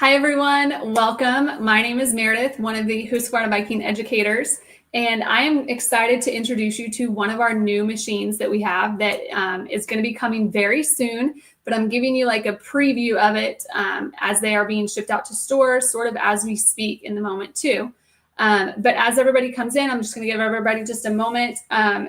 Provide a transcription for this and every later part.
Hi, everyone. Welcome. My name is Meredith, one of the Husqvarna Viking educators, and I am excited to introduce you to one of our new machines that we have that is going to be coming very soon, but I'm giving you like a preview of it as they are being shipped out to stores, sort of as we speak in the moment too. But as everybody comes in, I'm just going to give everybody just a moment,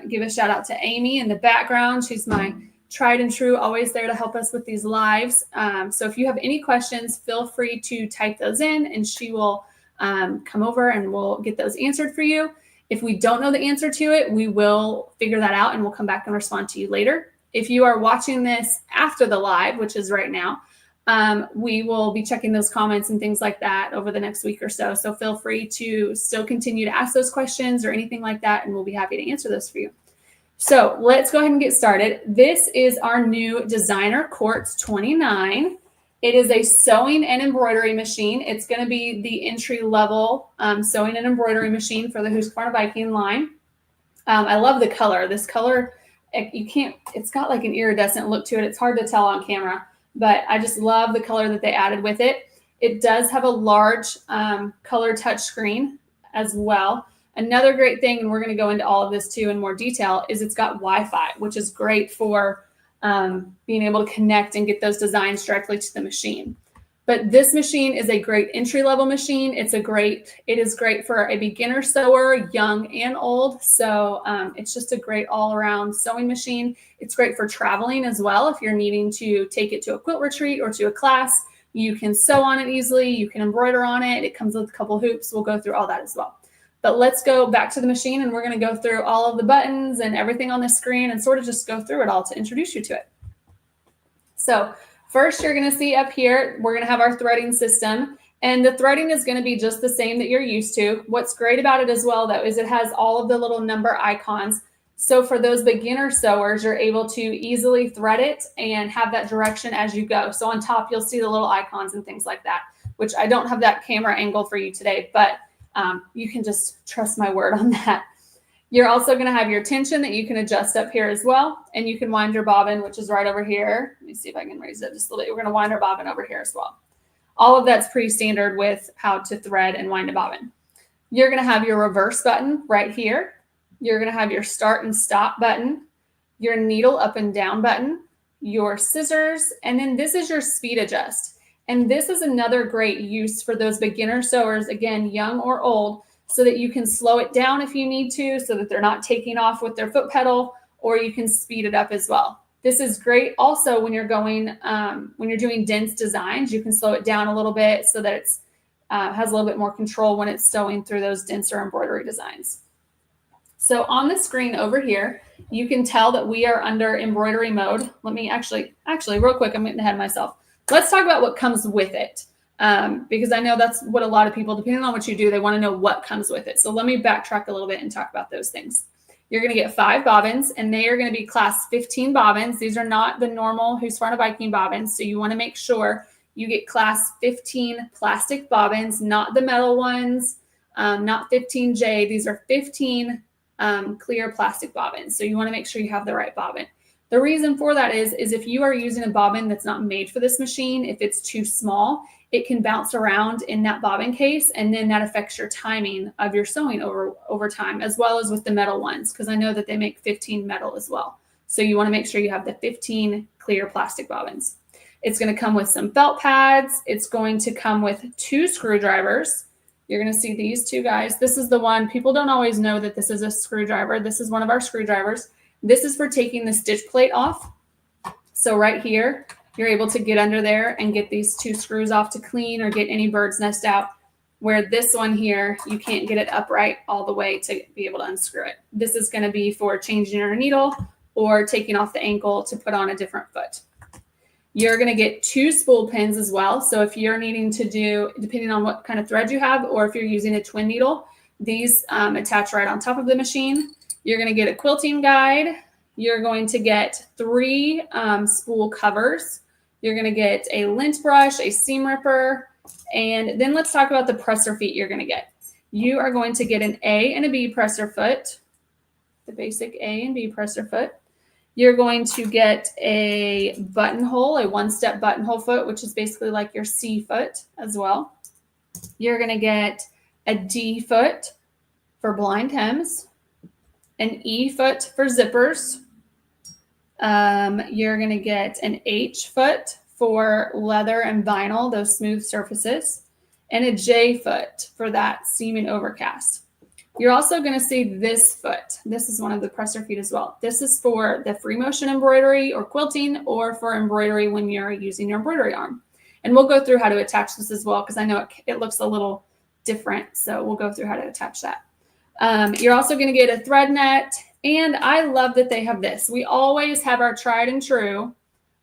give a shout out to Amy in the background. She's my tried and true, always there to help us with these lives. So if you have any questions, feel free to type those in and she will come over and we'll get those answered for you. If we don't know the answer to it, we will figure that out and we'll come back and respond to you later. If you are watching this after the live, which is right now, we will be checking those comments and things like that over the next week or so. So feel free to still continue to ask those questions or anything like that, and we'll be happy to answer those for you. So let's go ahead and get started. This is our new Designer Quartz 29. It is a sewing and embroidery machine. It's going to be the entry-level sewing and embroidery machine for the Husqvarna Viking line. I love the color. This color, it's got like an iridescent look to it. It's hard to tell on camera, but I just love the color that they added with it. It does have a large color touch screen as well. Another great thing, and we're going to go into all of this too in more detail, is it's got Wi-Fi, which is great for being able to connect and get those designs directly to the machine. But this machine is a great entry-level machine. It is great for a beginner sewer, young and old. So it's just a great all-around sewing machine. It's great for traveling as well. If you're needing to take it to a quilt retreat or to a class, you can sew on it easily. You can embroider on it. It comes with a couple hoops. We'll go through all that as well. But let's go back to the machine and we're going to go through all of the buttons and everything on the screen and sort of just go through it all to introduce you to it. So first, you're going to see up here, we're going to have our threading system, and the threading is going to be just the same that you're used to. What's great about it as well, though, is it has all of the little number icons. So for those beginner sewers, you're able to easily thread it and have that direction as you go. So on top, you'll see the little icons and things like that, which I don't have that camera angle for you today, but you can just trust my word on that. You're also going to have your tension that you can adjust up here as well. And you can wind your bobbin, which is right over here. Let me see if I can raise it just a little bit. We're going to wind our bobbin over here as well. All of that's pretty standard with how to thread and wind a bobbin. You're going to have your reverse button right here. You're going to have your start and stop button, your needle up and down button, your scissors, and then this is your speed adjust. And this is another great use for those beginner sewers, again, young or old, so that you can slow it down if you need to, so that they're not taking off with their foot pedal, or you can speed it up as well. This is great also when you're going, when you're doing dense designs, you can slow it down a little bit so that it's has a little bit more control when it's sewing through those denser embroidery designs. So on the screen over here, you can tell that we are under embroidery mode. Let me actually real quick, I'm getting ahead of myself. Let's talk about what comes with it, because I know that's what a lot of people, depending on what you do, they want to know what comes with it. So let me backtrack a little bit and talk about those things. You're going to get 5 bobbins, and they are going to be class 15 bobbins. These are not the normal Husqvarna Viking bobbins, so you want to make sure you get class 15 plastic bobbins, not the metal ones, not 15J. These are 15 clear plastic bobbins, so you want to make sure you have the right bobbin. The reason for that is if you are using a bobbin that's not made for this machine, if it's too small, it can bounce around in that bobbin case, and then that affects your timing of your sewing over time, as well as with the metal ones, because I know that they make 15 metal as well. So you want to make sure you have the 15 clear plastic bobbins. It's going to come with some felt pads. It's going to come with 2 screwdrivers. You're going to see these 2 guys. This is the one, people don't always know that this is a screwdriver. This is one of our screwdrivers. This is for taking the stitch plate off. So right here, you're able to get under there and get these 2 screws off to clean or get any bird's nest out, where this one here, you can't get it upright all the way to be able to unscrew it. This is going to be for changing your needle or taking off the ankle to put on a different foot. You're going to get 2 spool pins as well. So if you're needing to do, depending on what kind of thread you have, or if you're using a twin needle, these attach right on top of the machine. You're going to get a quilting guide. You're going to get 3 spool covers. You're going to get a lint brush, a seam ripper, and then let's talk about the presser feet you're going to get. You are going to get an A and a B presser foot, the basic A and B presser foot. You're going to get a buttonhole, a one-step buttonhole foot, which is basically like your C foot as well. You're going to get a D foot for blind hems, an E foot for zippers. You're going to get an H foot for leather and vinyl, those smooth surfaces, and a J foot for that seam and overcast. You're also going to see this foot. This is one of the presser feet as well. This is for the free motion embroidery or quilting, or for embroidery when you're using your embroidery arm. And we'll go through how to attach this as well, because I know it looks a little different. So we'll go through how to attach that. You're also going to get a thread net. And I love that they have this. We always have our tried and true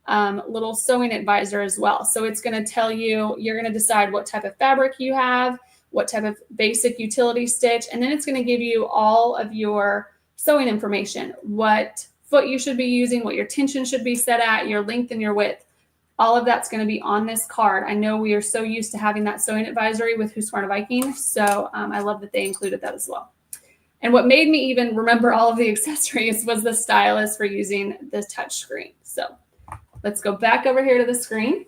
little sewing advisor as well. So it's going to tell you, you're going to decide what type of fabric you have, what type of basic utility stitch, and then it's going to give you all of your sewing information, what foot you should be using, what your tension should be set at, your length and your width. All of that's going to be on this card. I know we are so used to having that sewing advisory with Husqvarna Viking, so I love that they included that as well. And what made me even remember all of the accessories was the stylus for using the touch screen. So let's go back over here to the screen.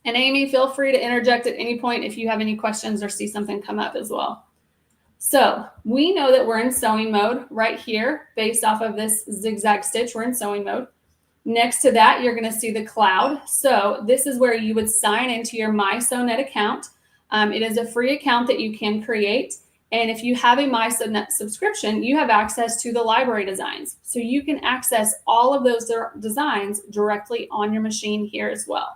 And Amy, feel free to interject at any point if you have any questions or see something come up as well. So we know that we're in sewing mode right here based off of this zigzag stitch. We're in sewing mode. Next to that, you're going to see the cloud. So this is where you would sign into your MySewNet account. It is a free account that you can create. And if you have a MySewNet subscription, you have access to the library designs. So you can access all of those designs directly on your machine here as well.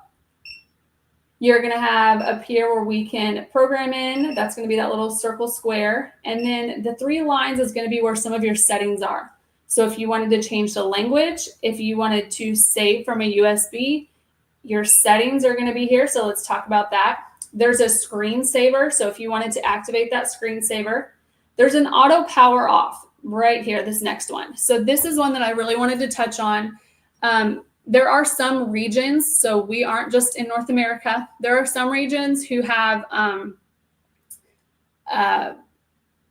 You're going to have up here where we can program in. That's going to be that little circle square. And then the 3 lines is going to be where some of your settings are. So if you wanted to change the language, if you wanted to save from a USB, your settings are going to be here. So let's talk about that. There's a screensaver. So if you wanted to activate that screensaver, there's an auto power off right here, this next one. So this is one that I really wanted to touch on. There are some regions, so we aren't just in North America. There are some regions who have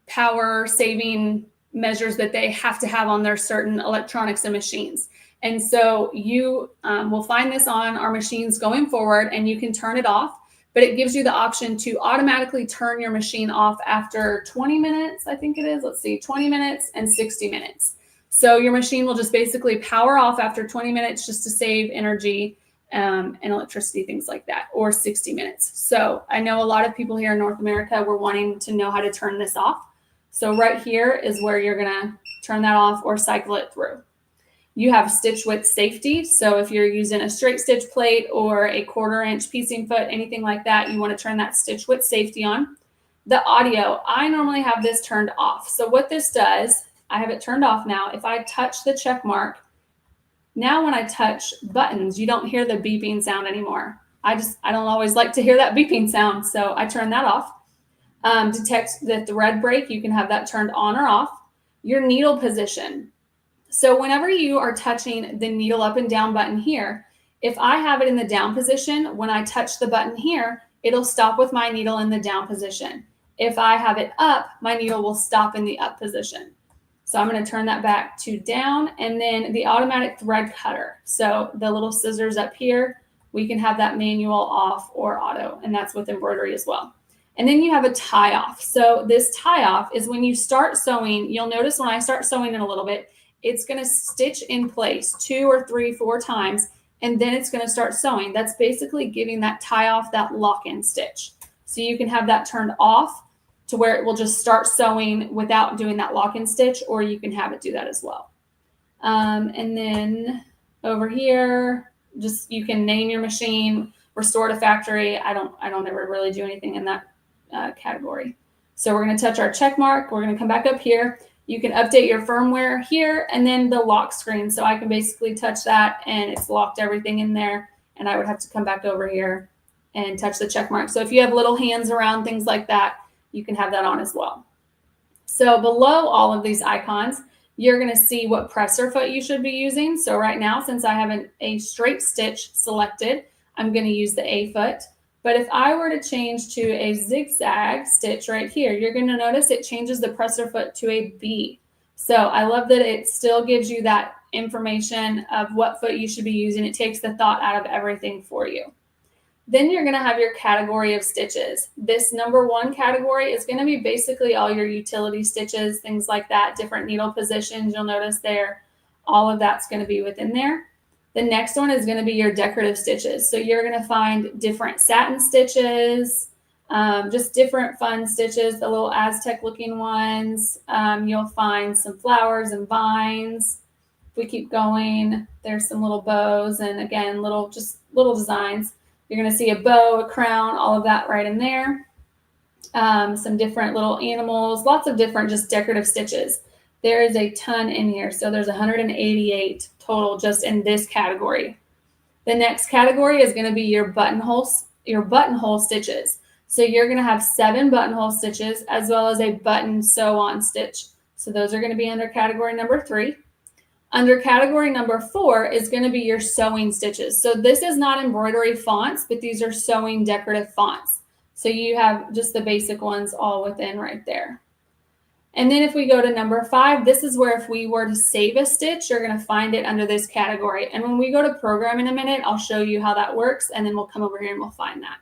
power saving measures that they have to have on their certain electronics and machines. And so you will find this on our machines going forward, and you can turn it off. But it gives you the option to automatically turn your machine off after 20 minutes, I think it is. Let's see, 20 minutes and 60 minutes. So your machine will just basically power off after 20 minutes just to save energy and electricity, things like that, or 60 minutes. So I know a lot of people here in North America were wanting to know how to turn this off. So right here is where you're going to turn that off or cycle it through. You have stitch width safety. So if you're using a straight stitch plate or a 1/4 inch piecing foot, anything like that, you want to turn that stitch width safety on. The audio, I normally have this turned off. So what this does, I have it turned off now. If I touch the check mark, now when I touch buttons, you don't hear the beeping sound anymore. I don't always like to hear that beeping sound, so I turn that off. Detect the thread break, you can have that turned on or off. Your needle position. So whenever you are touching the needle up and down button here, if I have it in the down position, when I touch the button here, it'll stop with my needle in the down position. If I have it up, my needle will stop in the up position. So I'm going to turn that back to down, and then the automatic thread cutter. So the little scissors up here, we can have that manual off or auto, and that's with embroidery as well. And then you have a tie off. So this tie off is when you start sewing. You'll notice when I start sewing in a little bit, it's going to stitch in place 2 or 3, 4 times, and then it's going to start sewing. That's basically giving that tie off, that lock-in stitch. So you can have that turned off to where it will just start sewing without doing that lock-in stitch, or you can have it do that as well. And then over here, just you can name your machine, restore to factory. I don't ever really do anything in that category. So we're going to touch our check mark. We're going to come back up here. You can update your firmware here, and then the lock screen. So I can basically touch that and it's locked everything in there, and I would have to come back over here and touch the check mark. So if you have little hands around things like that, you can have that on as well. So below all of these icons, you're going to see what presser foot you should be using. So right now, since I have a straight stitch selected, I'm going to use the A foot. But if I were to change to a zigzag stitch right here, you're going to notice it changes the presser foot to a B. So I love that it still gives you that information of what foot you should be using. It takes the thought out of everything for you. Then you're going to have your category of stitches. This number 1 category is going to be basically all your utility stitches, things like that, different needle positions. You'll notice there, all of that's going to be within there. The next one is going to be your decorative stitches. So you're going to find different satin stitches, just different fun stitches, the little Aztec looking ones. You'll find some flowers and vines. If we keep going, there's some little bows and again, just little designs. You're going to see a bow, a crown, all of that right in there. Some different little animals, lots of different just decorative stitches. There is a ton in here. So there's 188 total just in this category. The next category is going to be your buttonhole stitches. So you're going to have 7 buttonhole stitches as well as a button sew on stitch. So those are going to be under category number 3. Under category number 4 is going to be your sewing stitches. So this is not embroidery fonts, but these are sewing decorative fonts. So you have just the basic ones all within right there. And then if we go to number 5, this is where if we were to save a stitch, you're going to find it under this category. And when we go to program in a minute, I'll show you how that works, and then we'll come over here and we'll find that.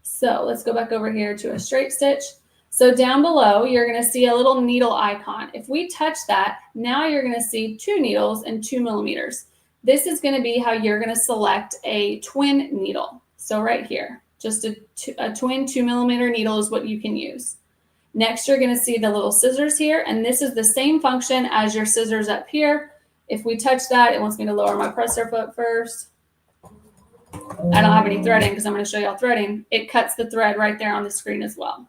So let's go back over here to a straight stitch. So down below, you're going to see a little needle icon. If we touch that, now you're going to see 2 needles and 2 millimeters. This is going to be how you're going to select a twin needle. So right here, just a twin 2 millimeter needle is what you can use. Next, you're going to see the little scissors here, and this is the same function as your scissors up here. If we touch that, it wants me to lower my presser foot first. I don't have any threading because I'm going to show y'all threading. It cuts the thread right there on the screen as well.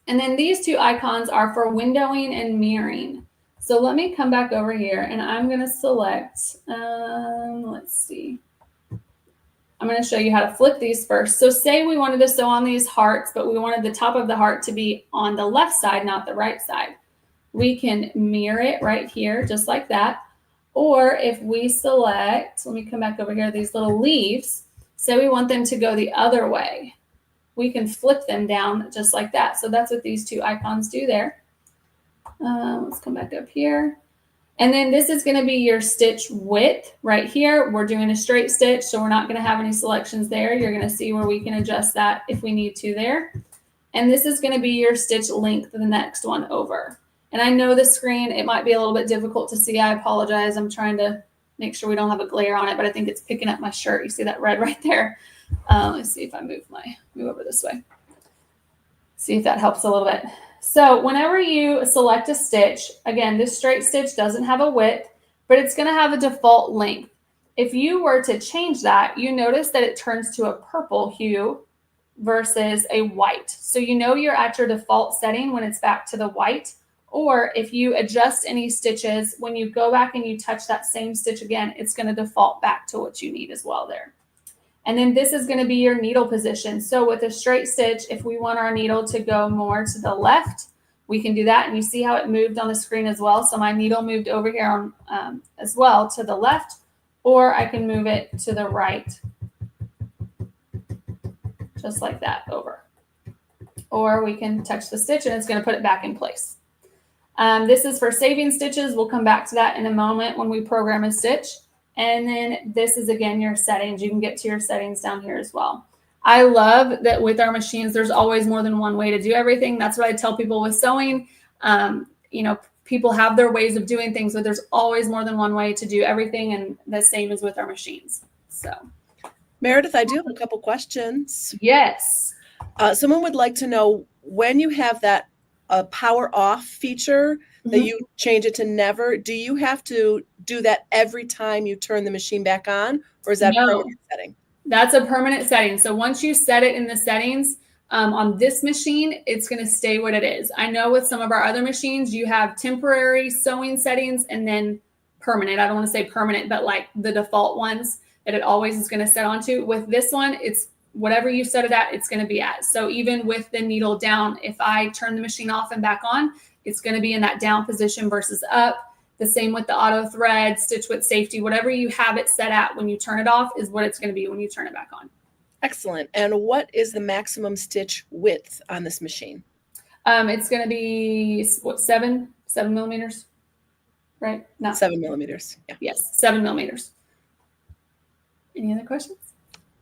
And then these 2 icons are for windowing and mirroring. So let me come back over here and I'm going to select, let's see. I'm going to show you how to flip these first. So say we wanted to sew on these hearts, but we wanted the top of the heart to be on the left side, not the right side. We can mirror it right here, just like that. Or if we select, let me come back over here, these little leaves, say we want them to go the other way. We can flip them down just like that. So that's what these 2 icons do there. Let's come back up here. And then this is going to be your stitch width right here. We're doing a straight stitch, so we're not going to have any selections there. You're going to see where we can adjust that if we need to there. And this is going to be your stitch length, the next one over. And I know the screen, it might be a little bit difficult to see. I apologize. I'm trying to make sure we don't have a glare on it, but I think it's picking up my shirt. You see that red right there? Let's see if I move over this way. See if that helps a little bit. So whenever you select a stitch, again, this straight stitch doesn't have a width, but it's going to have a default length. If you were to change that, you notice that it turns to a purple hue versus a white. So you know you're at your default setting when it's back to the white. Or if you adjust any stitches, when you go back and you touch that same stitch again, it's going to default back to what you need as well there. And then this is going to be your needle position. So with a straight stitch, if we want our needle to go more to the left, we can do that. And you see how it moved on the screen as well. So my needle moved over here on, as well to the left, or I can move it to the right, just like that over. Or we can touch the stitch and it's going to put it back in place. This is for saving stitches. We'll come back to that in a moment when we program a stitch. And then this is, again, your settings. You can get to your settings down here as well. I love that with our machines, there's always more than one way to do everything. That's what I tell people with sewing. You know, people have their ways of doing things, but there's always more than one way to do everything. And the same is with our machines. So, Meredith, I do have a couple questions. Yes. Someone would like to know when you have that power off feature, that you change it to never, do you have to do that every time you turn the machine back on, or is that a permanent setting? That's a permanent setting. So once you set it in the settings on this machine, it's going to stay what it is. I know with some of our other machines, you have temporary sewing settings and then permanent. I don't want to say permanent, but like the default ones that it always is going to set onto. With this one, it's whatever you set it at, it's going to be at. So even with the needle down, if I turn the machine off and back on, it's going to be in that down position versus up. The same with the auto thread, stitch width safety, whatever you have it set at when you turn it off is what it's going to be when you turn it back on. Excellent. And what is the maximum stitch width on this machine? It's going to be what, 7 7 millimeters, right? No. 7 millimeters. Yeah. Yes, 7 millimeters. Any other questions?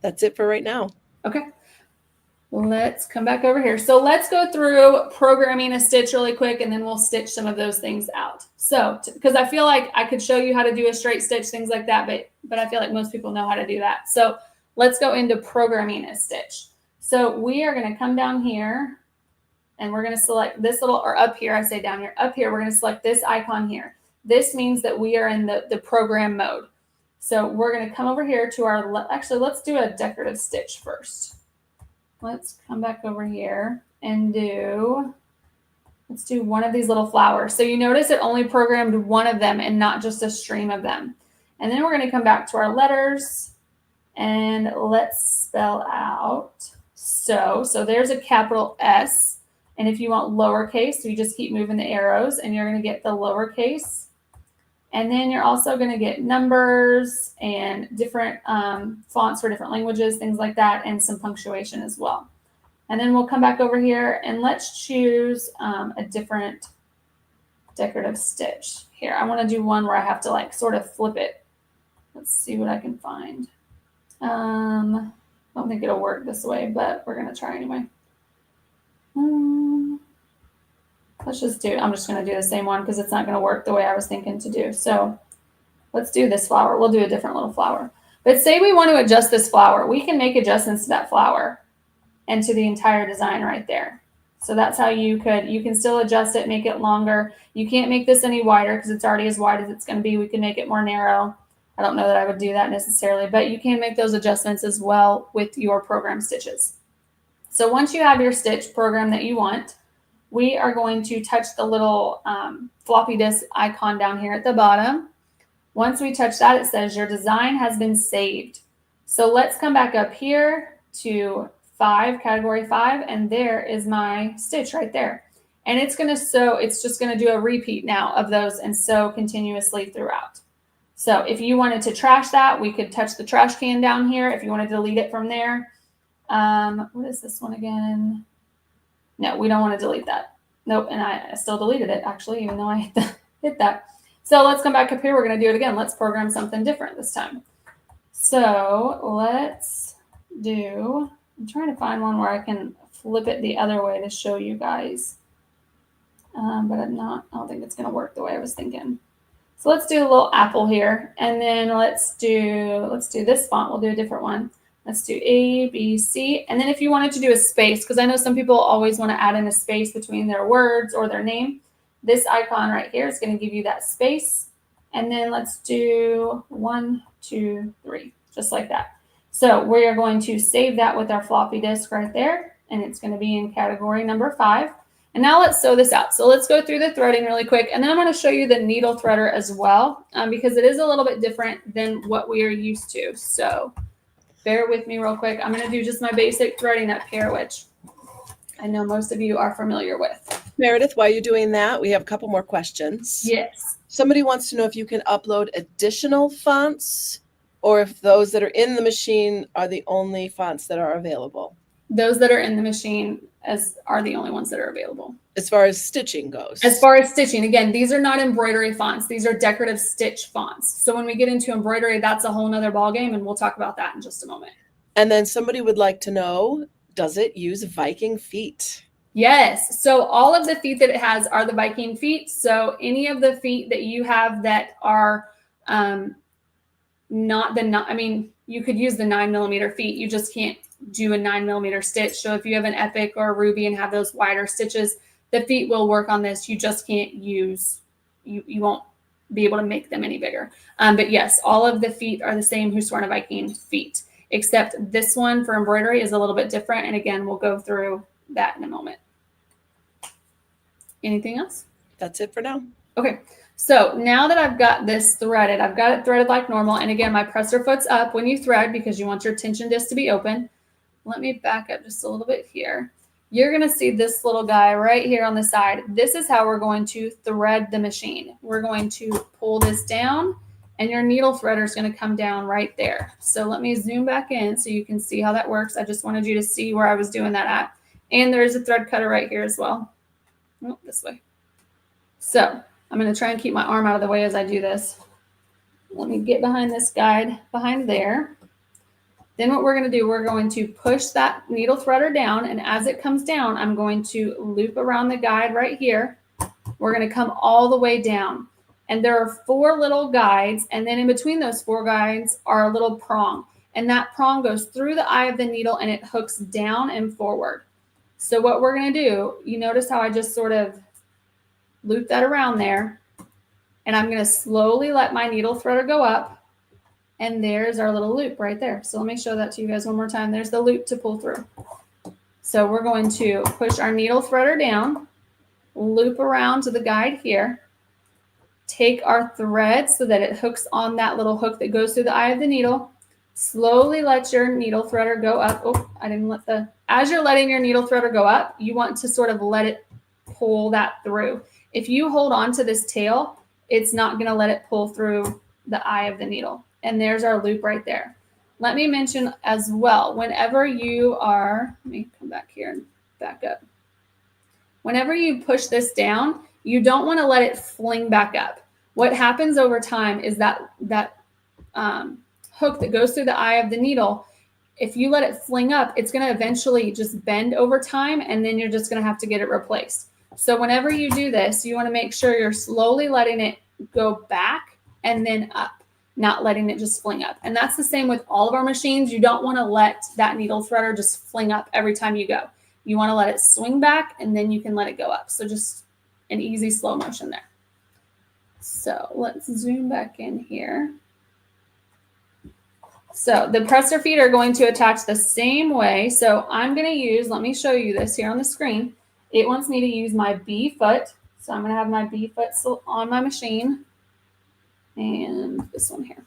That's it for right now. Okay. Let's come back over here. So let's go through programming a stitch really quick, and then we'll stitch some of those things out. So, because I feel like I could show you how to do a straight stitch, things like that, but I feel like most people know how to do that. So let's go into programming a stitch. So we are going to come down here, and we're going to select this little, or up here, I say down here, up here, we're going to select this icon here. This means that we are in the program mode. So we're going to come over here to our, actually, let's do a decorative stitch first. Let's come back over here and let's do one of these little flowers. So you notice it only programmed one of them and not just a stream of them. And then we're going to come back to our letters and let's spell out so. So there's a capital S. And if you want lowercase, you just keep moving the arrows and you're going to get the lowercase. And then you're also going to get numbers and different fonts for different languages, things like that, and some punctuation as well. And then we'll come back over here and let's choose a different decorative stitch. Here, I want to do one where I have to like sort of flip it. Let's see what I can find. I don't think it'll work this way, but we're going to try anyway. Let's just do, I'm just going to do the same one because it's not going to work the way I was thinking to do. So let's do this flower. We'll do a different little flower. But say we want to adjust this flower. We can make adjustments to that flower and to the entire design right there. So that's how you can still adjust it, make it longer. You can't make this any wider because it's already as wide as it's going to be. We can make it more narrow. I don't know that I would do that necessarily, but you can make those adjustments as well with your program stitches. So once you have your stitch program that you want, we are going to touch the little floppy disk icon down here at the bottom. Once we touch that, it says your design has been saved. So let's come back up here to 5, category 5, and there is my stitch right there. And it's going to sew, it's just going to do a repeat now of those and sew continuously throughout. So if you wanted to trash that, we could touch the trash can down here. If you want to delete it from there. What is this one again? No, we don't want to delete that. Nope, and I still deleted it, actually, even though I hit that. So let's come back up here. We're going to do it again. Let's program something different this time. So let's do, I'm trying to find one where I can flip it the other way to show you guys. But I don't think it's going to work the way I was thinking. So let's do a little apple here. And then let's do this font. We'll do a different one. Let's do A, B, C. And then if you wanted to do a space, because I know some people always want to add in a space between their words or their name, this icon right here is going to give you that space. And then let's do 1, 2, 3, just like that. So we are going to save that with our floppy disk right there. And it's going to be in category number 5. And now let's sew this out. So let's go through the threading really quick. And then I'm going to show you the needle threader as well, because it is a little bit different than what we are used to. So bear with me real quick. I'm going to do just my basic threading up here, which I know most of you are familiar with. Meredith, while you're doing that, we have a couple more questions. Yes. Somebody wants to know if you can upload additional fonts or if those that are in the machine are the only fonts that are available. Those that are in the machine are the only ones that are available. As far as stitching goes. As far as stitching, again, these are not embroidery fonts. These are decorative stitch fonts. So when we get into embroidery, that's a whole nother ballgame, and we'll talk about that in just a moment. And then somebody would like to know, does it use Viking feet? Yes. So all of the feet that it has are the Viking feet. So any of the feet that you have that are you could use the 9 millimeter feet. You just can't do a 9 millimeter stitch. So if you have an Epic or a Ruby and have those wider stitches, the feet will work on this. You just can't use, you won't be able to make them any bigger. But yes, all of the feet are the same Husqvarna Viking feet, except this one for embroidery is a little bit different. And again, we'll go through that in a moment. Anything else? That's it for now. Okay. So now that I've got this threaded, I've got it threaded like normal. And again, my presser foot's up when you thread because you want your tension disc to be open. Let me back up just a little bit here. You're going to see this little guy right here on the side. This is how we're going to thread the machine. We're going to pull this down and your needle threader is going to come down right there. So let me zoom back in so you can see how that works. I just wanted you to see where I was doing that at. And there's a thread cutter right here as well. Oh, this way. So I'm going to try and keep my arm out of the way as I do this. Let me get behind this guide behind there. Then what we're going to do, we're going to push that needle threader down, and as it comes down, I'm going to loop around the guide right here. We're going to come all the way down. And there are 4 little guides, and then in between those 4 guides are a little prong. And that prong goes through the eye of the needle and it hooks down and forward. So what we're going to do, you notice how I just sort of loop that around there. And I'm going to slowly let my needle threader go up. And there's our little loop right there. So let me show that to you guys one more time. There's the loop to pull through. So we're going to push our needle threader down, loop around to the guide here, take our thread so that it hooks on that little hook that goes through the eye of the needle. Slowly let your needle threader go up. Oh, I didn't let the, as you're letting your needle threader go up, you want to sort of let it pull that through. If you hold on to this tail, it's not going to let it pull through the eye of the needle. And there's our loop right there. Let me mention as well, whenever you are, let me come back here and back up. Whenever you push this down, you don't want to let it fling back up. What happens over time is that hook that goes through the eye of the needle, if you let it fling up, it's going to eventually just bend over time, and then you're just going to have to get it replaced. So whenever you do this, you want to make sure you're slowly letting it go back and then up, not letting it just fling up. And that's the same with all of our machines. You don't want to let that needle threader just fling up every time you go. You want to let it swing back, and then you can let it go up. So just an easy slow motion there. So let's zoom back in here. So the presser feet are going to attach the same way. So I'm going to use, let me show you this here on the screen. It wants me to use my B foot. So I'm going to have my B foot on my machine. And this one here.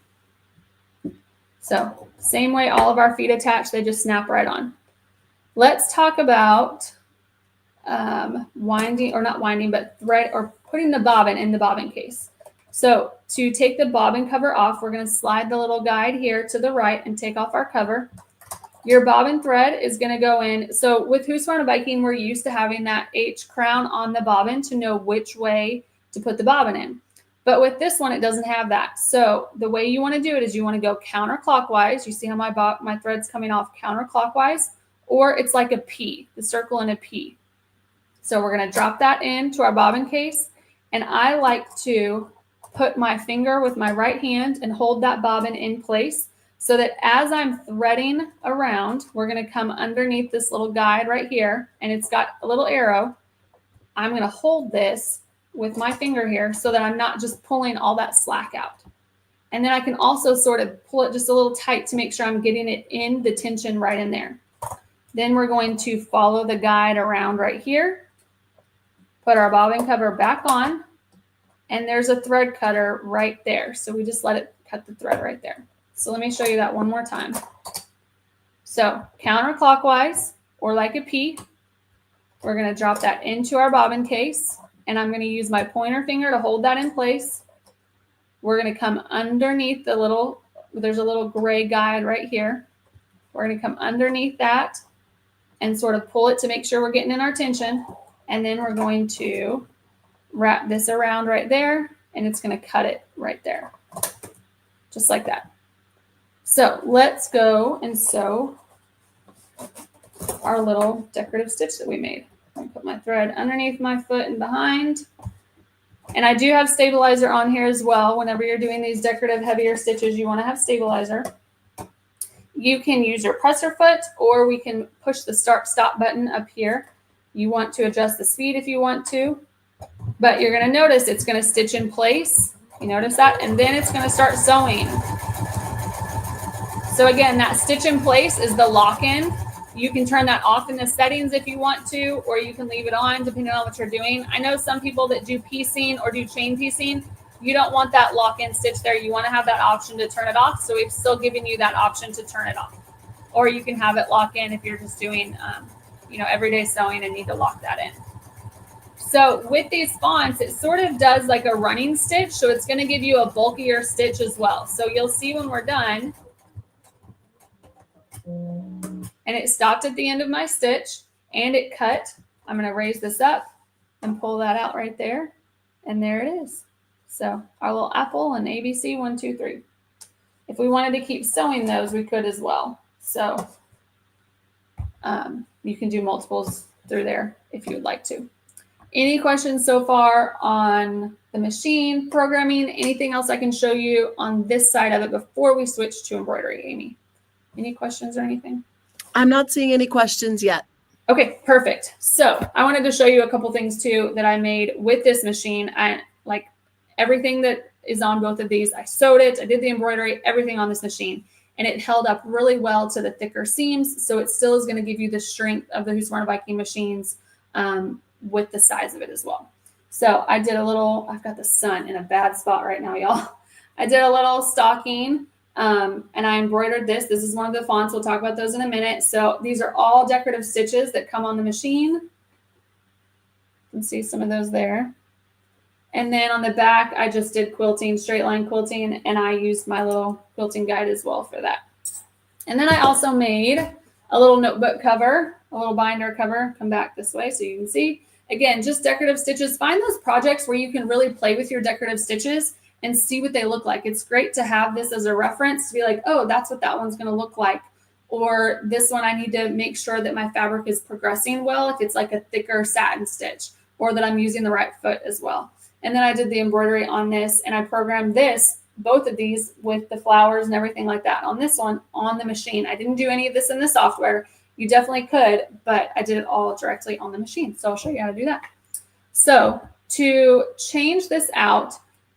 So same way all of our feet attach, they just snap right on. Let's talk about winding, or not winding, but thread, or putting the bobbin in the bobbin case. So to take the bobbin cover off, we're going to slide the little guide here to the right and take off our cover. Your bobbin thread is going to go in. So with Husqvarna Viking, we're used to having that H crown on the bobbin to know which way to put the bobbin in. But with this one, it doesn't have that. So the way you want to do it is you want to go counterclockwise. You see how my thread's coming off counterclockwise, or it's like a P, the circle in a P. So we're going to drop that into our bobbin case. And I like to put my finger with my right hand and hold that bobbin in place so that as I'm threading around, we're going to come underneath this little guide right here, and it's got a little arrow. I'm going to hold this with my finger here so that I'm not just pulling all that slack out. And then I can also sort of pull it just a little tight to make sure I'm getting it in the tension right in there. Then we're going to follow the guide around right here, put our bobbin cover back on, and there's a thread cutter right there. So we just let it cut the thread right there. So let me show you that one more time. So counterclockwise, or like a P, we're going to drop that into our bobbin case, and I'm going to use my pointer finger to hold that in place. We're going to come underneath the little, there's a little gray guide right here. We're going to come underneath that and sort of pull it to make sure we're getting in our tension. And then we're going to wrap this around right there, and it's going to cut it right there, just like that. So let's go and sew our little decorative stitch that we made. I'm going to put my thread underneath my foot and behind. And I do have stabilizer on here as well. Whenever you're doing these decorative heavier stitches, you want to have stabilizer. You can use your presser foot, or we can push the start-stop button up here. You want to adjust the speed if you want to, but you're going to notice it's going to stitch in place. You notice that? And then it's going to start sewing. So again, that stitch in place is the lock-in. You can turn that off in the settings if you want to, or you can leave it on depending on what you're doing. I know some people that do piecing or do chain piecing, you don't want that lock-in stitch there. You want to have that option to turn it off. So we've still given you that option to turn it off. Or you can have it lock in if you're just doing everyday sewing and need to lock that in. So with these fonts, it sort of does like a running stitch. So it's going to give you a bulkier stitch as well. So you'll see when we're done, and it stopped at the end of my stitch and it cut. I'm going to raise this up and pull that out right there. And there it is. So our little apple and ABC 1, 2, 3. If we wanted to keep sewing those, we could as well. So you can do multiples through there if you would like to. Any questions so far on the machine, programming, anything else I can show you on this side of it before we switch to embroidery, Amy? Any questions or anything? I'm not seeing any questions yet. Okay, perfect. So I wanted to show you a couple things too that I made with this machine. I like everything that is on both of these. I sewed it, I did the embroidery, everything on this machine. And it held up really well to the thicker seams. So it still is going to give you the strength of the Husqvarna Viking machines with the size of it as well. So I did a little, I've got the sun in a bad spot right now, y'all. I did a little stocking and I embroidered this. This is one of the fonts. We'll talk about those in a minute. So these are all decorative stitches that come on the machine. You can see some of those there. And then on the back, I just did quilting, straight line quilting, and I used my little quilting guide as well for that. And then I also made a little notebook cover, a little binder cover. Come back this way so you can see. Again, just decorative stitches. Find those projects where you can really play with your decorative stitches and see what they look like. It's great to have this as a reference to be like, oh, that's what that one's going to look like. Or this one, I need to make sure that my fabric is progressing well if it's like a thicker satin stitch, or that I'm using the right foot as well. And then I did the embroidery on this, and I programmed this, both of these with the flowers and everything like that on this one on the machine. I didn't do any of this in the software. You definitely could, but I did it all directly on the machine. So I'll show you how to do that. So to change this out,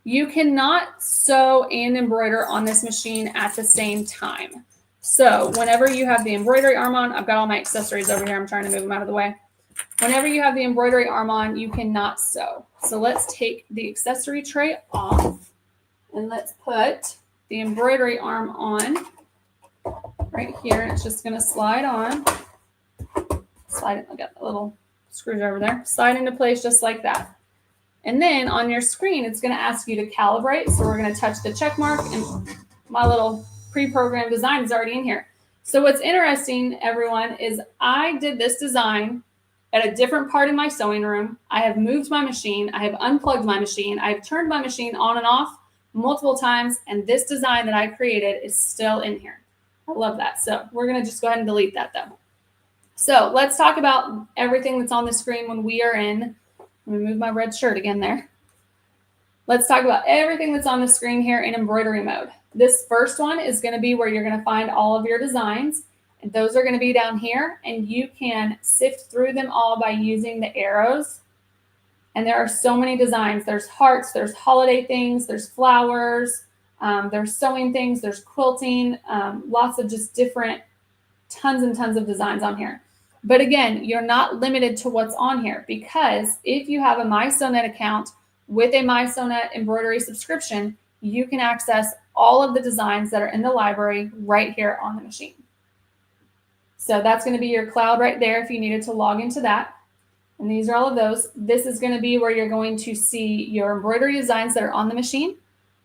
you cannot sew and embroider on this machine at the same time. So whenever you have the embroidery arm on, I've got all my accessories over here. I'm trying to move them out of the way. Whenever you have the embroidery arm on, you cannot sew. So let's take the accessory tray off and let's put the embroidery arm on right here. It's just going to slide on. Slide it. I got a little screwdriver there. Slide into place just like that. And then on your screen, it's going to ask you to calibrate. So we're going to touch the check mark, and my little pre-programmed design is already in here. So what's interesting, everyone, is I did this design at a different part in my sewing room. I have moved my machine. I have unplugged my machine. I've turned my machine on and off multiple times, and this design that I created is still in here. I love that. So we're going to just go ahead and delete that though. So let's talk about everything that's on the screen when we are in. Let me move my red shirt again there. Let's talk about everything that's on the screen here in embroidery mode. This first one is going to be where you're going to find all of your designs. And those are going to be down here, and you can sift through them all by using the arrows. And there are so many designs. There's hearts, there's holiday things, there's flowers, there's sewing things, there's quilting, lots of just different, tons and tons of designs on here. But again, you're not limited to what's on here, because if you have a MySewNet account with a MySewNet embroidery subscription, you can access all of the designs that are in the library right here on the machine. So that's going to be your cloud right there if you needed to log into that. And these are all of those. This is going to be where you're going to see your embroidery designs that are on the machine.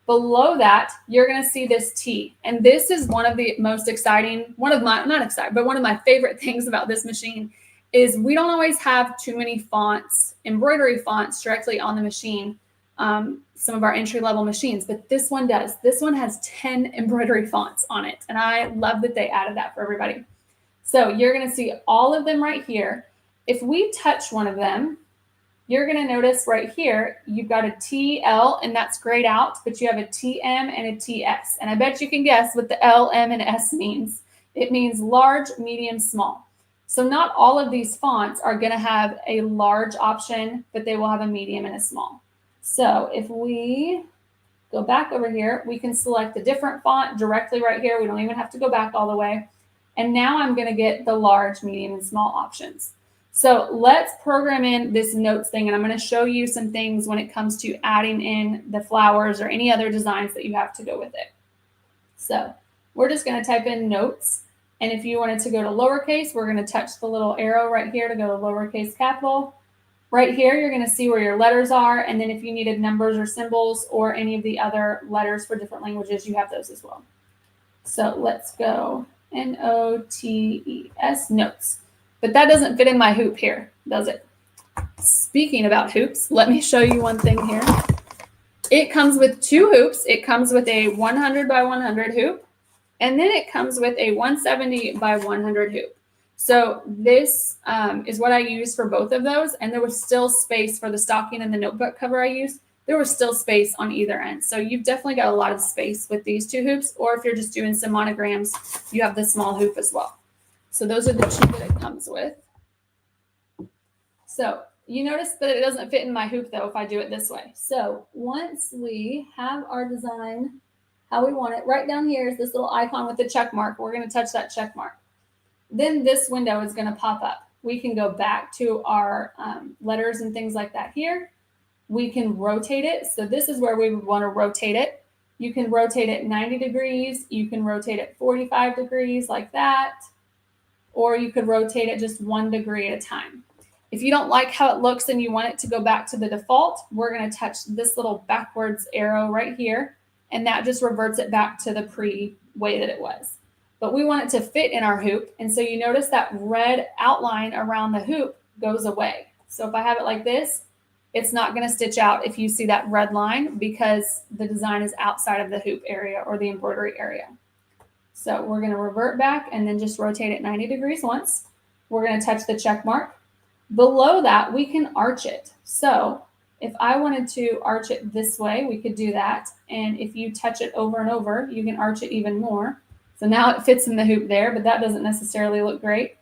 Below that, you're going to see this T. And this is one of the most exciting, one of my favorite things about this machine is we don't always have too many fonts, embroidery fonts directly on the machine, some of our entry-level machines, but this one does. This one has 10 embroidery fonts on it. And I love that they added that for everybody. So you're going to see all of them right here. If we touch one of them, you're going to notice right here, you've got a TL, and that's grayed out, but you have a TM and a TS. And I bet you can guess what the L, M, and S means. It means large, medium, small. So not all of these fonts are going to have a large option, but they will have a medium and a small. So if we go back over here, we can select a different font directly right here. We don't even have to go back all the way. And now I'm going to get the large, medium, and small options. So let's program in this notes thing, and I'm going to show you some things when it comes to adding in the flowers or any other designs that you have to go with it. So we're just going to type in notes. And if you wanted to go to lowercase, we're going to touch the little arrow right here to go to lowercase capital. Right here, you're going to see where your letters are. And then if you needed numbers or symbols or any of the other letters for different languages, you have those as well. So let's go N-O-T-E-S, notes. But that doesn't fit in my hoop here, does it? Speaking about hoops, let me show you one thing here. It comes with 2 hoops. It comes with a 100 by 100 hoop, and then it comes with a 170 by 100 hoop. So this is what I used for both of those, and there was still space for the stocking and the notebook cover I used. There was still space on either end. So you've definitely got a lot of space with these 2 hoops, or if you're just doing some monograms, you have the small hoop as well. So those are the 2 that it comes with. So you notice that it doesn't fit in my hoop though if I do it this way. So once we have our design how we want it, right down here is this little icon with the check mark. We're going to touch that check mark. Then this window is going to pop up. We can go back to our letters and things like that here. We can rotate it. So this is where we would want to rotate it. You can rotate it 90 degrees. You can rotate it 45 degrees like that. Or you could rotate it just 1 degree at a time. If you don't like how it looks and you want it to go back to the default, we're going to touch this little backwards arrow right here, and that just reverts it back to the way that it was. But we want it to fit in our hoop, and so you notice that red outline around the hoop goes away. So if I have it like this, it's not going to stitch out if you see that red line because the design is outside of the hoop area or the embroidery area. So we're going to revert back and then just rotate it 90 degrees once. We're going to touch the check mark. Below that, we can arch it. So if I wanted to arch it this way, we could do that. And if you touch it over and over, you can arch it even more. So now it fits in the hoop there, but that doesn't necessarily look great.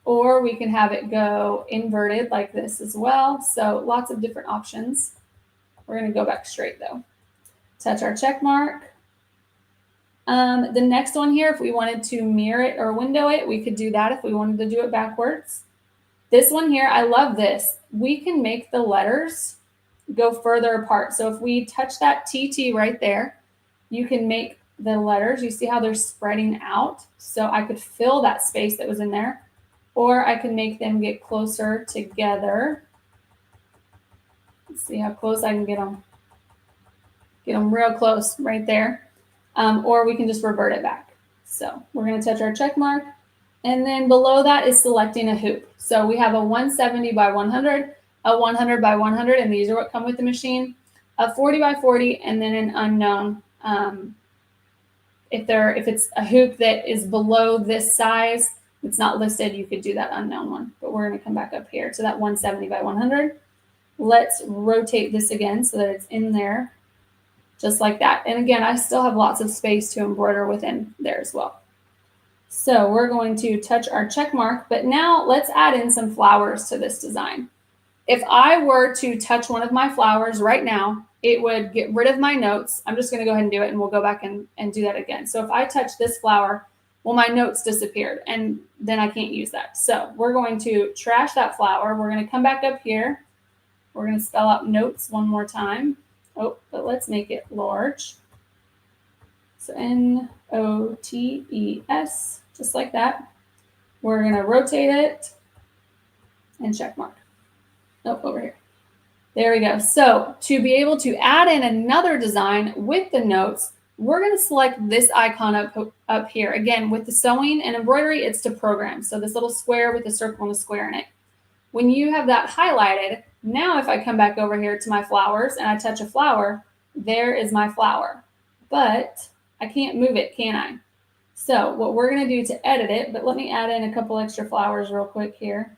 Or we can have it go inverted like this as well. So lots of different options. We're going to go back straight though. Touch our check mark. The next one here, if we wanted to mirror it or window it, we could do that if we wanted to do it backwards. This one here, I love this. We can make the letters go further apart. So if we touch that TT right there, you can make the letters. You see how they're spreading out? So I could fill that space that was in there, or I can make them get closer together. Let's see how close I can get them. Get them real close right there. Or we can just revert it back. So we're going to touch our check mark. And then below that is selecting a hoop. So we have a 170 by 100, a 100 by 100, and these are what come with the machine, a 40 by 40, and then an unknown. If it's a hoop that is below this size, it's not listed, you could do that unknown one. But we're going to come back up here to that 170 by 100. Let's rotate this again so that it's in there, just like that. And again, I still have lots of space to embroider within there as well. So we're going to touch our check mark, but now let's add in some flowers to this design. If I were to touch one of my flowers right now, it would get rid of my notes. I'm just going to go ahead and do it, and we'll go back and do that again. So if I touch this flower, well, my notes disappeared, and then I can't use that. So we're going to trash that flower. We're going to come back up here. We're going to spell out notes one more time. Oh, but let's make it large. So N-O-T-E-S, just like that. We're going to rotate it and check mark. Oh, over here. There we go. So to be able to add in another design with the notes, we're going to select this icon up here. Again, with the sewing and embroidery, it's to program. So this little square with a circle and a square in it. When you have that highlighted, now if I come back over here to my flowers and I touch a flower, there is my flower. But I can't move it, can I? So what we're going to do to edit it, but let me add in a couple extra flowers real quick here.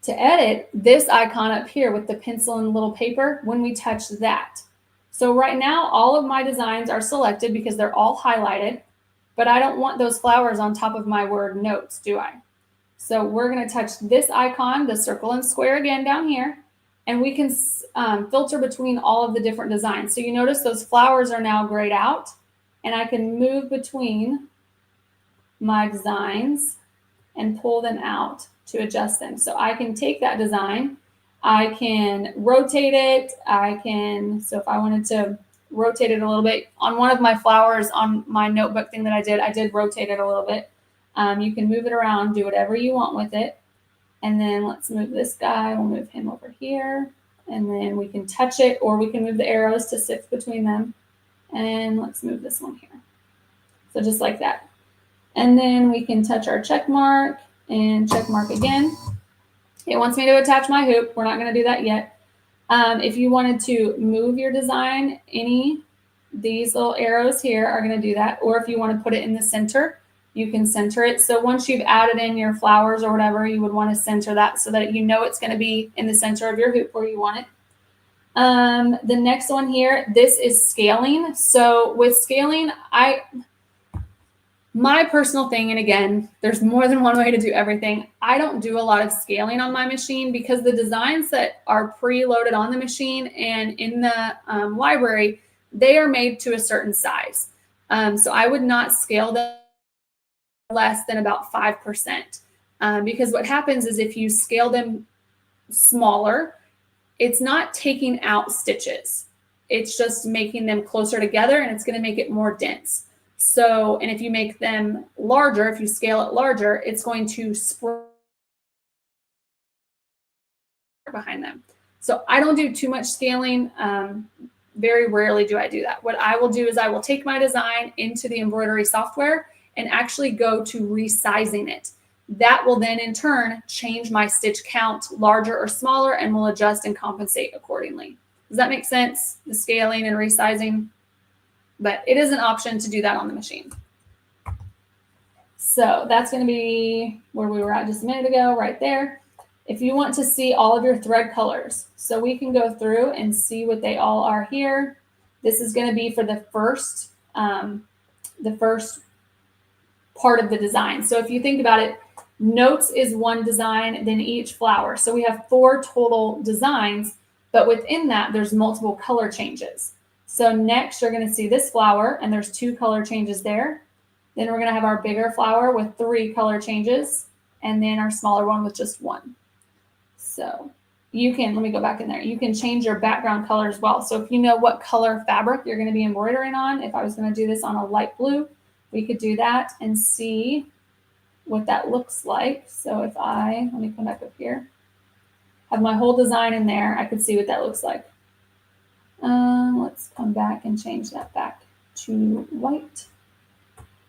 To edit this icon up here with the pencil and little paper, when we touch that. So right now, all of my designs are selected because they're all highlighted, but I don't want those flowers on top of my word notes, do I? So we're going to touch this icon, the circle and square again down here, and we can filter between all of the different designs. So you notice those flowers are now grayed out, and I can move between my designs and pull them out to adjust them. So I can take that design, I can rotate it, so if I wanted to rotate it a little bit, on one of my flowers on my notebook thing that I did rotate it a little bit. You can move it around, do whatever you want with it. And then let's move this guy, we'll move him over here, and then we can touch it, or we can move the arrows to sift between them. And let's move this one here. So just like that. And then we can touch our check mark and check mark again. It wants me to attach my hoop. We're not going to do that yet. If you wanted to move your design, these little arrows here are going to do that. Or if you want to put it in the center, you can center it. So once you've added in your flowers or whatever, you would want to center that so that you know it's going to be in the center of your hoop where you want it. The next one here, this is scaling. So with scaling, my personal thing, and again, there's more than one way to do everything. I don't do a lot of scaling on my machine because the designs that are preloaded on the machine and in the library, they are made to a certain size. So I would not scale them less than about 5%. Because what happens is if you scale them smaller, it's not taking out stitches. It's just making them closer together and it's going to make it more dense. So, and if you make them larger, if you scale it larger, it's going to spread behind them. So I don't do too much scaling. Very rarely do I do that. What I will do is I will take my design into the embroidery software and actually go to resizing it. That will then in turn change my stitch count larger or smaller and will adjust and compensate accordingly. Does that make sense? The scaling and resizing? But it is an option to do that on the machine. So that's going to be where we were at just a minute ago, right there. If you want to see all of your thread colors, so we can go through and see what they all are here. This is going to be for the first part of the design. So if you think about it, notes is one design, then each flower. So we have 4 total designs, but within that, there's multiple color changes. So next, you're going to see this flower, and there's 2 color changes there. Then we're going to have our bigger flower with 3 color changes, and then our smaller one with just 1. So you can, let me go back in there. You can change your background color as well. So if you know what color fabric you're going to be embroidering on, if I was going to do this on a light blue, we could do that and see what that looks like. So if let me come back up here, have my whole design in there, I could see what that looks like. Let's come back and change that back to white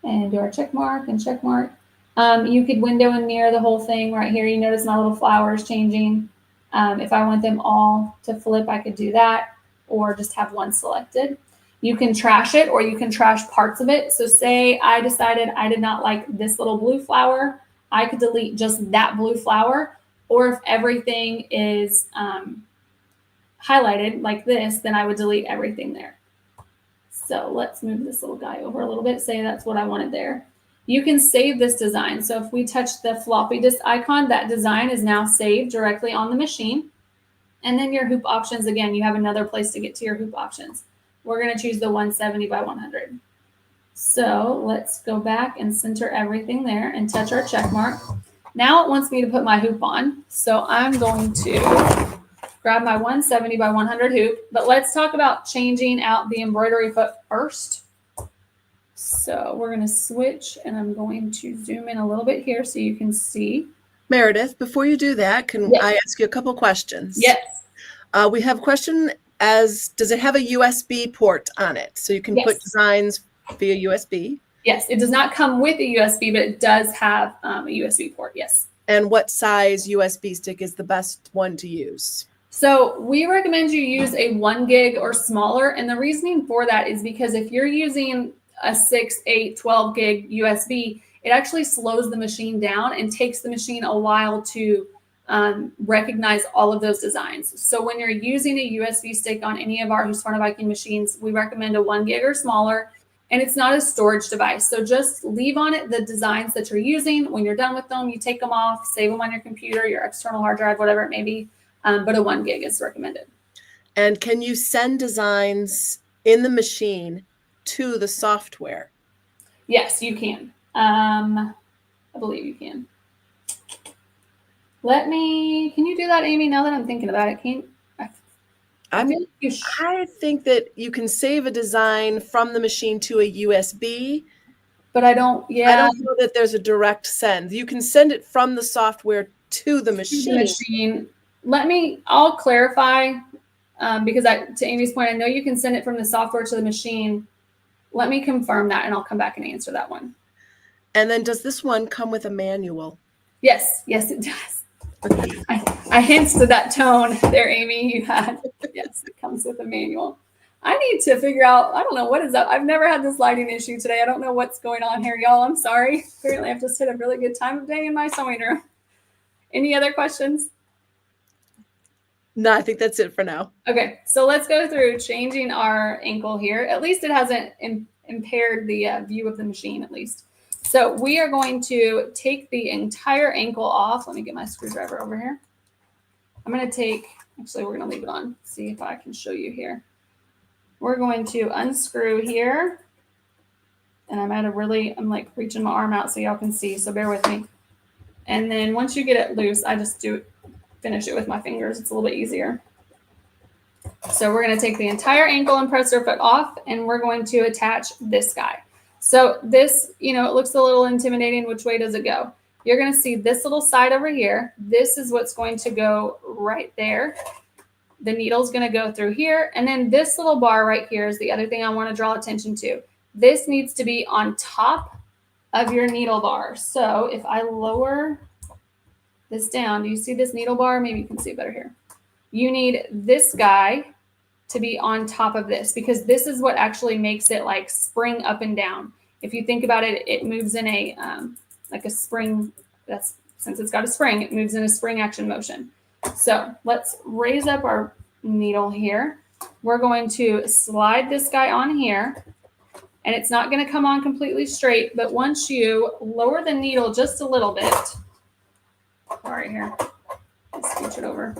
and do our check mark and check mark. You could window and mirror the whole thing right here. You notice my little flowers changing. If I want them all to flip, I could do that or just have one selected. You can trash it or you can trash parts of it. So say I decided I did not like this little blue flower, I could delete just that blue flower. Or if everything is highlighted like this, then I would delete everything there. So let's move this little guy over a little bit. Say that's what I wanted there. You can save this design. So if we touch the floppy disk icon, that design is now saved directly on the machine. And then your hoop options, again, you have another place to get to your hoop options. We're going to choose the 170 by 100. So let's go back and center everything there and touch our check mark. Now it wants me to put my hoop on. So I'm going to grab my 170 by 100 hoop, but let's talk about changing out the embroidery foot first. So we're going to switch and I'm going to zoom in a little bit here so you can see. Meredith, before you do that, can I ask you a couple questions? Yes. We have a question does it have a USB port on it? So you can put designs via USB? Yes, it does not come with a USB, but it does have a USB port, yes. And what size USB stick is the best one to use? So we recommend you use a 1 gig or smaller. And the reasoning for that is because if you're using a 6, 8, 12 gig USB, it actually slows the machine down and takes the machine a while to recognize all of those designs. So when you're using a USB stick on any of our Husqvarna Viking machines, we recommend a 1 gig or smaller, and it's not a storage device. So just leave on it the designs that you're using. When you're done with them, you take them off, save them on your computer, your external hard drive, whatever it may be, but a 1 gig is recommended. And can you send designs in the machine to the software? Yes, you can. I believe you can. Can you do that, Amy, now that I'm thinking about it? I think that you can save a design from the machine to a USB. But I don't know that there's a direct send. You can send it from the software to the machine. I'll clarify because to Amy's point, I know you can send it from the software to the machine. Let me confirm that and I'll come back and answer that one. And then does this one come with a manual? Yes, it does. I hinted to that tone there, Amy. You had, yes, it comes with a manual. I need to figure out, I don't know what is up. I've never had this lighting issue today. I don't know what's going on here, y'all. I'm sorry. Apparently I've just had a really good time of day in my sewing room. Any other questions? No, I think that's it for now. Okay, so let's go through changing our ankle here. At least it hasn't impaired the view of the machine, at least. So we are going to take the entire ankle off. Let me get my screwdriver over here. I'm going to take, actually, we're going to leave it on. See if I can show you here. We're going to unscrew here. And I'm like reaching my arm out so y'all can see. So bear with me. And then once you get it loose, I just finish it with my fingers. It's a little bit easier. So we're going to take the entire ankle and presser foot off, and we're going to attach this guy. So this, it looks a little intimidating. Which way does it go? You're going to see this little side over here. This is what's going to go right there. The needle's going to go through here. And then this little bar right here is the other thing I want to draw attention to. This needs to be on top of your needle bar. So if I lower this down, do you see this needle bar? Maybe you can see better here. You need this guy to be on top of this, because this is what actually makes it like spring up and down. If you think about it, it moves in a like a spring. Since it's got a spring, it moves in a spring action motion. So let's raise up our needle here. We're going to slide this guy on here, and it's not going to come on completely straight, but once you lower the needle just a little bit, sorry here, let's scooch it over.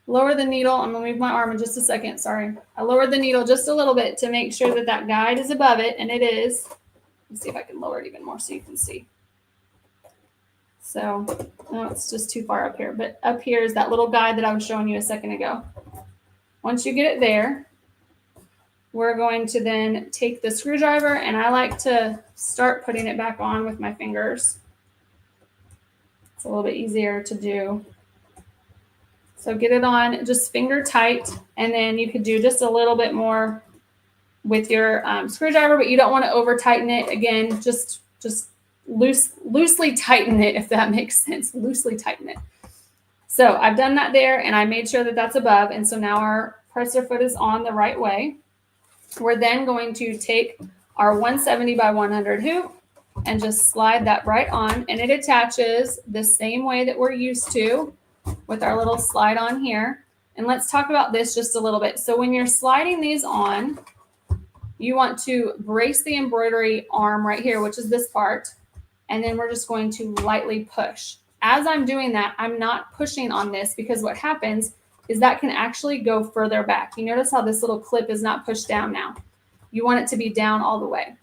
Lower the needle. I'm going to move my arm in just a second. Sorry. I lowered the needle just a little bit to make sure that that guide is above it, and it is. Let's see if I can lower it even more so you can see. So, no, it's just too far up here. But up here is that little guide that I was showing you a second ago. Once you get it there, we're going to then take the screwdriver, and I like to start putting it back on with my fingers. It's a little bit easier to do. So get it on just finger tight, and then you could do just a little bit more with your screwdriver, but you don't want to over tighten it. Again, just loosely tighten it, if that makes sense. Loosely tighten it. So I've done that there, and I made sure that that's above, and so now our presser foot is on the right way. We're then going to take our 170 by 100 hoop and just slide that right on, and it attaches the same way that we're used to with our little slide on here. And let's talk about this just a little bit. So when you're sliding these on, you want to brace the embroidery arm right here, which is this part. And then we're just going to lightly push. As I'm doing that, I'm not pushing on this, because what happens is that can actually go further back. You notice how this little clip is not pushed down now. You want it to be down all the way.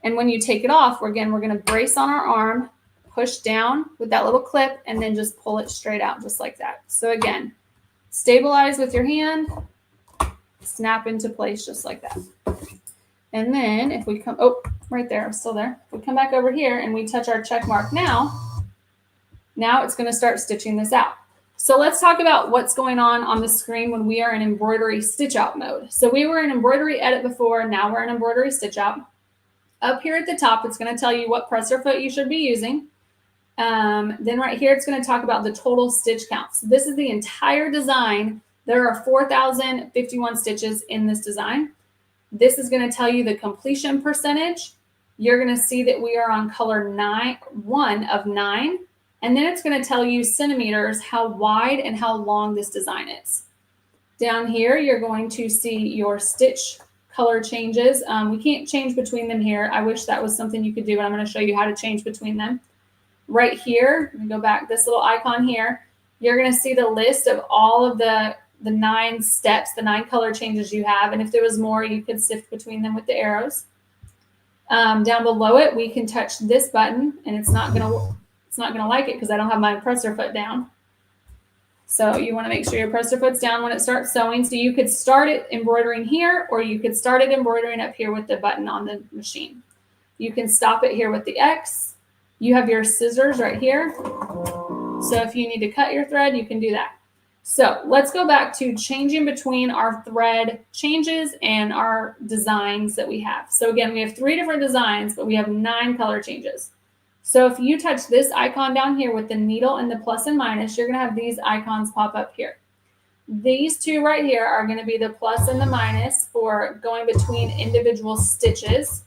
And when you take it off, we're going to brace on our arm, push down with that little clip, and then just pull it straight out just like that. So again, stabilize with your hand, snap into place just like that. And then if we come, right there, I'm still there. If we come back over here and we touch our check mark now it's going to start stitching this out. So let's talk about what's going on the screen when we are in embroidery stitch out mode. So we were in embroidery edit before, now we're in embroidery stitch out. Up here at the top, it's going to tell you what presser foot you should be using. Then right here, it's going to talk about the total stitch count. So this is the entire design. There are 4,051 stitches in this design. This is going to tell you the completion percentage. You're going to see that we are on color 1 of 9. And then it's going to tell you centimeters, how wide and how long this design is. Down here, you're going to see your stitch color changes. We can't change between them here. I wish that was something you could do, but I'm going to show you how to change between them. Right here, let me go back, this little icon here, you're going to see the list of all of the 9 steps, the 9 color changes you have. And if there was more, you could sift between them with the arrows. Down below it, we can touch this button, and it's not going to like it because I don't have my presser foot down. So you want to make sure your presser foot's down when it starts sewing. So you could start it embroidering here, or you could start it embroidering up here with the button on the machine. You can stop it here with the X. You have your scissors right here. So if you need to cut your thread, you can do that. So let's go back to changing between our thread changes and our designs that we have. So again, we have 3 different designs, but we have 9 color changes. So if you touch this icon down here with the needle and the plus and minus, you're going to have these icons pop up here. These two right here are going to be the plus and the minus for going between individual stitches.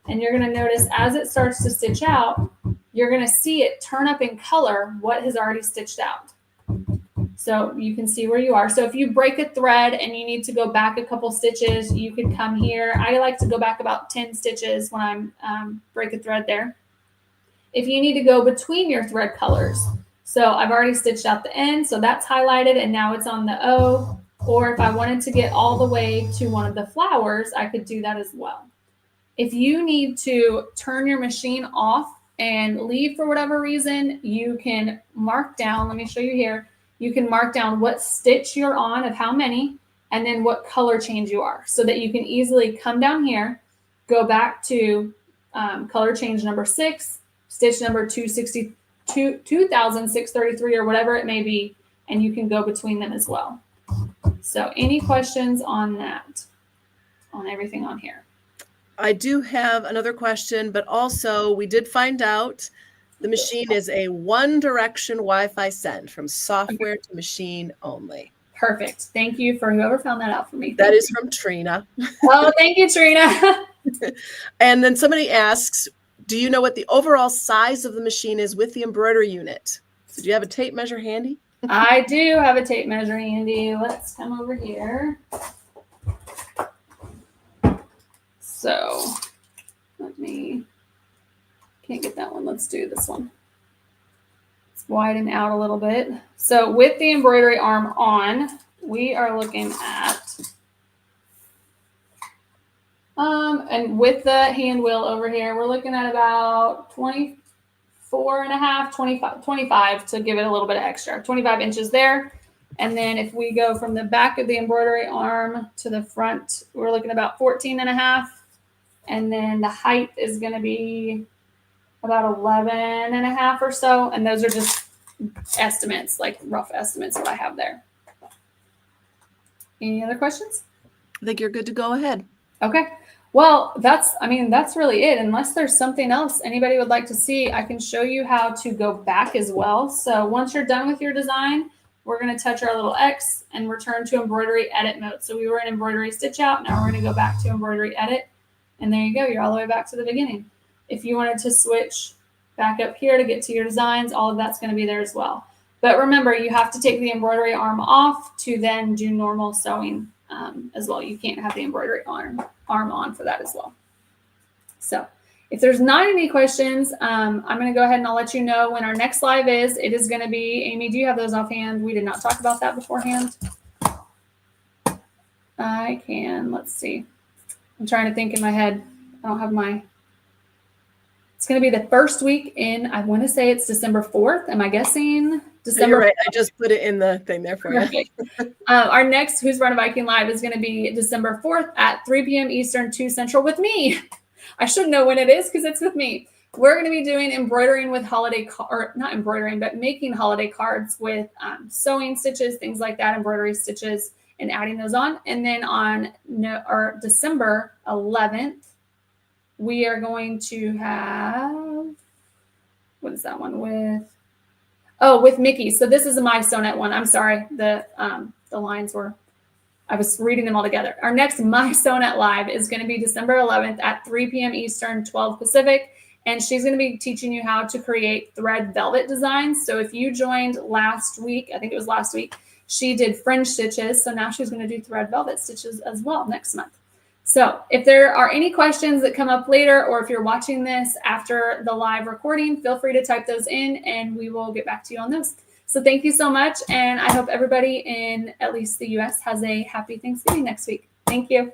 And you're going to notice as it starts to stitch out, you're going to see it turn up in color what has already stitched out. So you can see where you are. So if you break a thread and you need to go back a couple stitches, you could come here. I like to go back about 10 stitches when I'm break a thread there. If you need to go between your thread colors, so I've already stitched out the end, so that's highlighted and now it's on the O. Or if I wanted to get all the way to one of the flowers, I could do that as well. If you need to turn your machine off and leave for whatever reason, you can mark down, let me show you here. You can mark down what stitch you're on of how many, and then what color change you are, so that you can easily come down here, go back to color change number 6, stitch number 2633 or whatever it may be, and you can go between them as well. So any questions on that, on everything on here? I do have another question, but also we did find out the machine is a one direction Wi-Fi send from software to machine only. Perfect. Thank you for whoever found that out for me. That is from Trina. Oh, thank you, Trina. And then somebody asks, do you know what the overall size of the machine is with the embroidery unit? So do you have a tape measure handy? I do have a tape measure handy. Let's come over here. So let me, can't get that one. Let's do this one. Let's widen out a little bit. So with the embroidery arm on, we are looking at, and with the hand wheel over here, we're looking at about 24 and a half, 25 to give it a little bit of extra, 25 inches there. And then if we go from the back of the embroidery arm to the front, we're looking at about 14 and a half. And then the height is going to be about 11 and a half or so. And those are just estimates, like rough estimates that I have there. Any other questions? I think you're good to go ahead. Okay. Well, that's really it. Unless there's something else anybody would like to see, I can show you how to go back as well. So once you're done with your design, we're going to touch our little X and return to embroidery edit mode. So we were in embroidery stitch out. Now we're going to go back to embroidery edit. And there you go. You're all the way back to the beginning. If you wanted to switch back up here to get to your designs, all of that's going to be there as well. But remember, you have to take the embroidery arm off to then do normal sewing as well. You can't have the embroidery arm on for that as well. So if there's not any questions, I'm going to go ahead and I'll let you know when our next live is. It is going to be, Amy, do you have those offhand? We did not talk about that beforehand. I can, let's see. I'm trying to think in my head. I don't have my, it's going to be the first week in, I want to say it's December 4th. Am I guessing? December. You're right. I just put it in the thing there for you. Our next Husqvarna Viking Live is going to be December 4th at 3 p.m. Eastern, 2 Central with me. I should know when it is because it's with me. We're going to be doing embroidering with holiday, or not embroidering, but making holiday cards with sewing stitches, things like that, embroidery stitches, and adding those on. And then on December 11th, we are going to have, what is that one with? Oh, with Mickey. So this is a My Sonnet one. I'm sorry. The lines were, I was reading them all together. Our next My Sonnet Live is going to be December 11th at 3 p.m. Eastern, 12 Pacific. And she's going to be teaching you how to create thread velvet designs. So if you joined last week, I think it was last week, she did fringe stitches. So now she's going to do thread velvet stitches as well next month. So if there are any questions that come up later, or if you're watching this after the live recording, feel free to type those in and we will get back to you on those. So thank you so much. And I hope everybody in at least the US has a happy Thanksgiving next week. Thank you.